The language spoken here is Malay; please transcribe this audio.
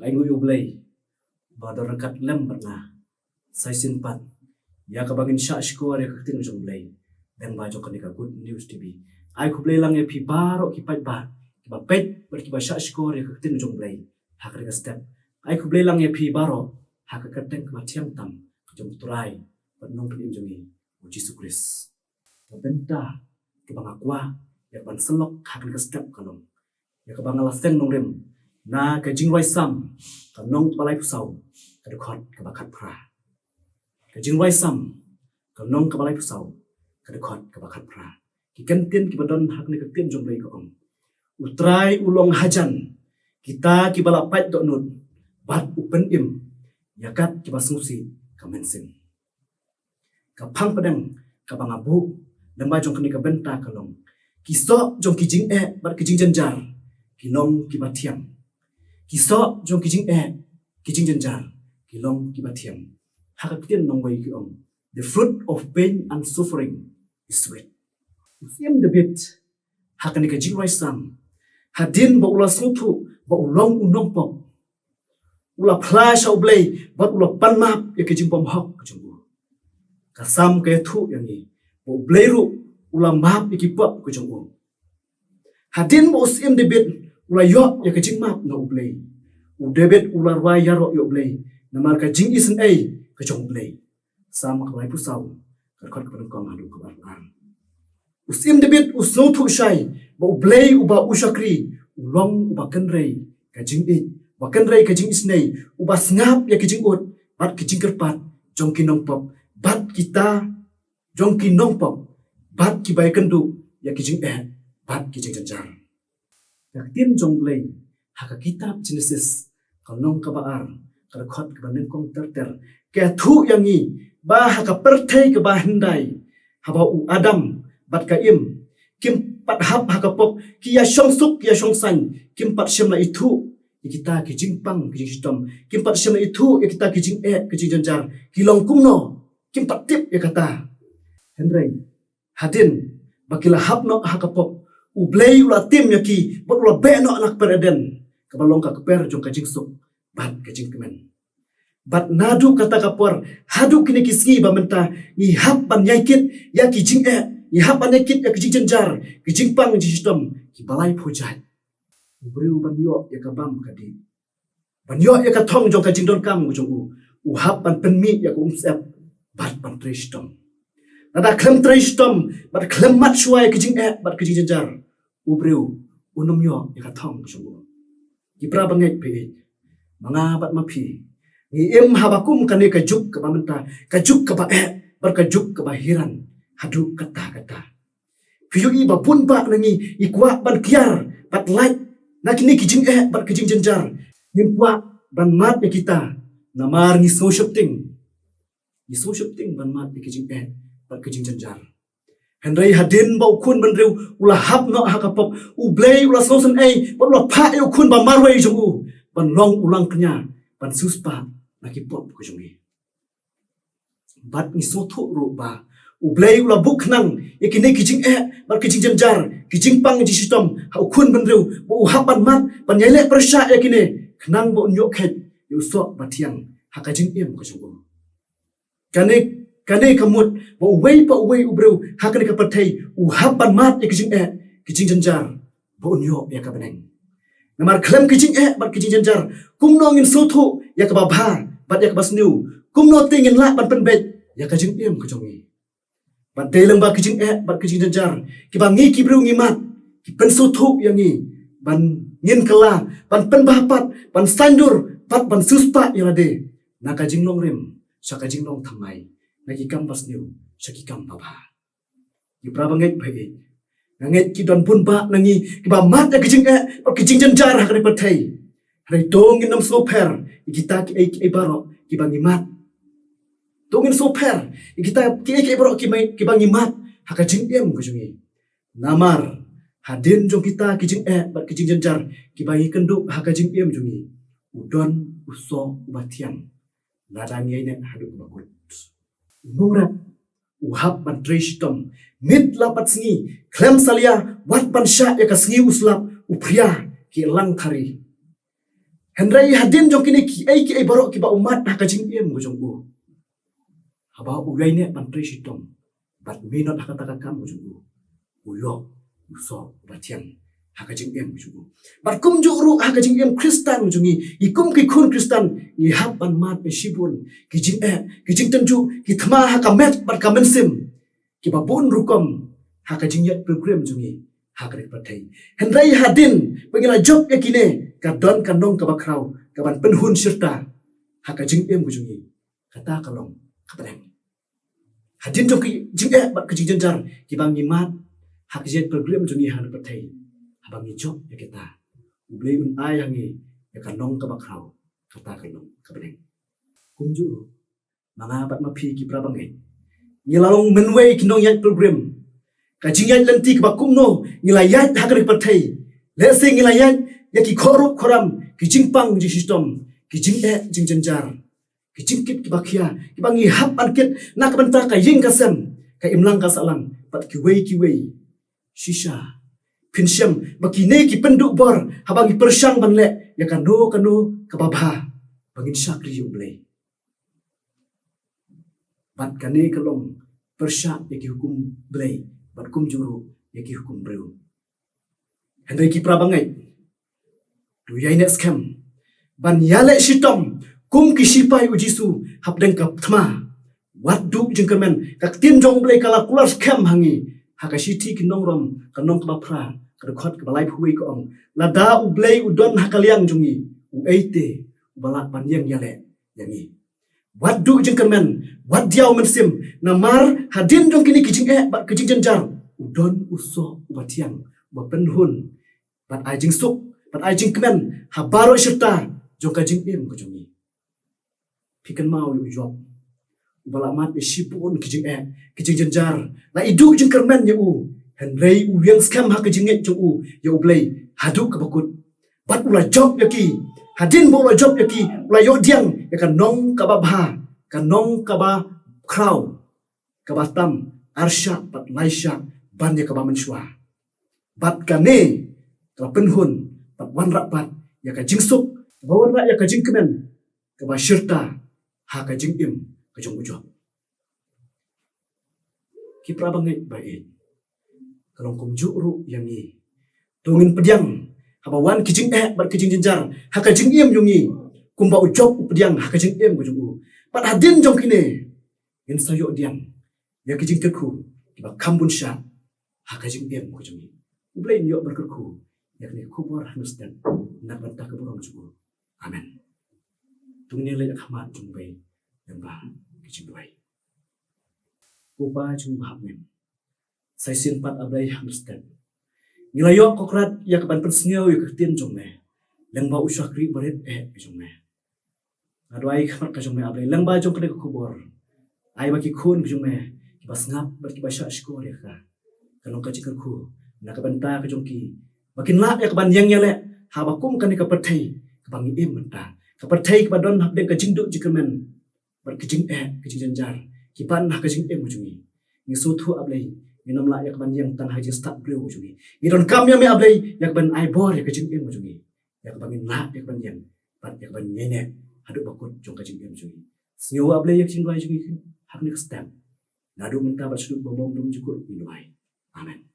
Laingu yublay, badarakat lem berna, saya simpan. Ya kabagin sya shkor ya kaktin ujung blay, dan bajo kanika good news TV. Ai kublay lang ya pi baro kipat ba, kiba pet berkiba sya shkor ya kaktin ujung blay, hakanika step. Ai kublay lang ya pi baro, hakakateng kematiam tam, ujung turai, bernong pi ujungi, Yesus Kristus. Benta kibang akwa, ya ban selok hakanika step kalong, ya kabang alaseng nong rem. Na kajing roi sam kanong balai pusau kadekot kabakat pra kajing roi sam kanong kabalai pusau kadekot kabakat pra kikentin kibadon hakni kaktin jomlei ko om utrai ulong hajan kita kibalapat dok nut bat upen im yakat kibasmusi kamensin kapang pedang kabang abu lembah jong kini kabenta kalong kisok jong kijing bat kijing janjar kinong kibatiam kisok jong kijing janjar kilong kibatiam hakaktian nong wai kiom the fruit of pain and suffering is sweet usiam debit hakani ka jing sam hadin ba ula sutu ba ulong unong pop ula flash au blay ba ula panmap ya kijing pom hok kujung kasam ka thu yang ni ba blay ru ula map ikipop kujung hadin ba usiam debit ula yo ya kajing map na ublay udebet ular wa yaro yo ublay namar kajing isen ay kajong ublay sama kalai pusau karkot kepenengkong hadu kebaran usim debet usno thu shai ba ublay uba ushakri ulong uba kenrei kajing it ba kenrei kajing isnei uba ngap ya kajing ut bat kajing kerpat jong kinong pop bat kita jong kinong pop bat kibai kendu ya kajing bat kajing janjar Yaktin jongblay haka kitab Genesis kanong kabaar karakot kabaneng kong terter kaya thu yangi ba haka pertay kaba hendai haba u Adam bat kaim kim pat hap haka pop kiya shong suk kiya shong san kim pat shem la itu kita kijing pang kijing sitom kim pat shem la itu kita kijing kijing janjar kilong kumno kim pat tip ya kata Henry hadin bakila hap no haka pop ublay ula tim yaki bat ula beno anak pereden kabalong ka keper jong kajing suk bat kajing kemen bat nadu kata kapor hadu kini kisgi bamenta ni hap ban yaikit ya kijing ni hap ban yaikit ya kijing janjar kijing pang ji sistem ki balai phojat ubreu ban yo ya kabam kadi ban yo ya kathong jong kajing don kam jong u hap ban penmi ya ku umsep bat ban tristom nada klem tristom bat klem mat shuai kijing bat kijing janjar ubreu unum yo ya kathong jong kipra bangai pe mangabat mapi ni em habakum kane kajuk ka bamenta kajuk ka ba berkajuk ke bahiran hadu kata-kata fiyugi babun ba nangi ikwa ban kiar bat light nakini kijing bat kijing janjar nimpwa ban mat ya kita namar ni so shifting ban mat ya kijing bat kijing janjar Henry hadin bau kun benriu ulah hap no hakapop ublay ulah sosen bat ulah pa yo kun ba marway jong ban long ulang kenya ban suspa lagi pop ko jong bat ni so thu ro ba ublay ulah buk nang ikini kijing bat kijing janjar kijing pang ji sistem ha kun benriu bu hap ban mat ban yele persya yakine khnang bo nyok khet yu so batiang hakajing ko jong kane kamut ba uwei ubreu hakane ka pathai u haban mat ya kijing janjar bo nyo ya ka beneng namar khlem kijing bat kijing janjar kumno ngin sothu ya ka babha bat ya ka basniu kumno tingin la ban penbet ya ka jing ko jongi bat deleng ba kijing bat kijing janjar ki bangi ki breu ngi mat ki pen sothu yang ngi ban ngin kala ban pen bapat ban sandur bat ban suspa ya lade na ka jing nong rem sa ka jing nong thamai lagi kampas niu sakikam baba ki prabangai bhai nanget ki don pun ba nangi ki ba mat ya kijing janjar hakane pathai hari dongin nam so pher kita ki ai baro ki bangi mat dongin so pher kita ki ai baro ki bangi mat hakajing ko jungi namar hadin jong kita kijing bat kijing janjar ki bangi kenduk hakajing jungi udon uso ubatian ladangi ne hadu bakut Nurap uhap ban tristom mid lapat sngi klem salia wat ban sha ya ka sngi uslap upria ki lang thari Hendrai hadin jong kini ki ai borok ki ba umat hakajing em gojong u. Haba ugai ne pan presidom. Bat minot hakata kam gojong u. Uyo uso batiang hakajing em gojong u. Bat kum juru hakajing em Kristan jongi ikum ki kun Kristan i hapan mat pe shibun ki jing tenju ki thma hakamet bat kamensim ki babun rukom hakajing yat program jongi hakarik pathai. Hendrai hadin pengila job yakine kadon kanong kabakraw kaban penhun serta hakajing em gujungi kata kalong kapaneng hadin jong ki jing bat kajing jenjar ki bangi mat hakjet program jungi han pathai habangi job ya kita ublei un ai hangi ya kanong kabakraw kata kalong kapaneng kumju mga bat mapi ki prabangai ngilalong menwei kinong yat program kajing yat lenti kabakumno ngilayat hakarik pathai lese ngilayat yaki korup koram ki jingpang ji system ki jing jenjar ki jingkit ki bakia ki bangi hap ankit nak benta ka ying kasem ka imlang ka salang pat ki wei shisha pinshem baki ne ki penduk bor habangi persyang banle ya kano ka babha bangin syakri ublei bat kane kalong persyak yaki hukum blei bat kum juru yaki hukum breu hendai ki prabangai tu yai net scam ban yale shitom kum ki sipai ujisu habdeng ka thma wat du jengkermen ka tin jong blai kala kular scam hangi hakashiti ki nongrom ka nong ka phra ka khot ka balai phui ko ong lada u blai udon hakaliang jungi u eite balak ban yang yale yangi wat du jengkermen wat diaw mensim namar hadin jong kini kijing bat kijing jenjar udon uso ubatiang ba penhun bat ajing suk pat ai jing kemen habaro serta jong kajing em ko jongi pikan mau yu job balamat isipun kijing jenjar la idu jing kermen ya u henrei u yang scam ha kijing et jo u ya u blei hadu ka bakut bat ula job yaki hadin bo ula job yaki ula yo diang ya kan nong ka babha kan nong ka ba kraw ka batam arsha pat laisha ban ya ka ba menshwa bat kane ka penhun pat wan rapat ya ka jingsuk bawan ra ya ka jingkemen ka ba syirta ha ka jingim ka jong ujok ki prabangai bae kalong kum juru yangi tungin pediang habawan kijing bat kijing jenjar ha ka jingim yungi kumba ujok pediang ha ka jingim ka jong pat hadin jong kine in sayo diang ya kijing tekku ba kambun sha ha ka jingim ka jong ublei yo berkerku yakni kubur hanusdan nak bantah keburang cukup. Amin. Tungni lek khamat jumbai yang bah kicimbai. Upa jumbah men. Sai sin pat ablai hanusdan. Nilayo kokrat ya keban persngeu ya kertin jomne. Leng ba usyakri baret jomne. Aduai khamat ka jomne ablai leng ba jom kene kubur. Ai baki kun jomne. Kibas ngap baki basya skor ya ka. Kalong ka cikerku nak bantah ka jongki makin lak ya keban yang yale habakum kan ka pathai ka bangi em menta ka pathai ka don hab de ka jingdu jikemen bar ka jing ka jing janjar ki pan ka jing em jungi ni suthu ablai ni nam lak ya keban yang tan haji start breu jungi ni don kam ya me ablai ya keban ai bor ya ka jing em jungi ya ka bangi lak ya keban yang pat ya keban nyene hadu bakut jong ka jing em jungi snyo ablai ya jing doi jungi hak ni step ngadu menta bar sudut bom dum jukur ni doi amen.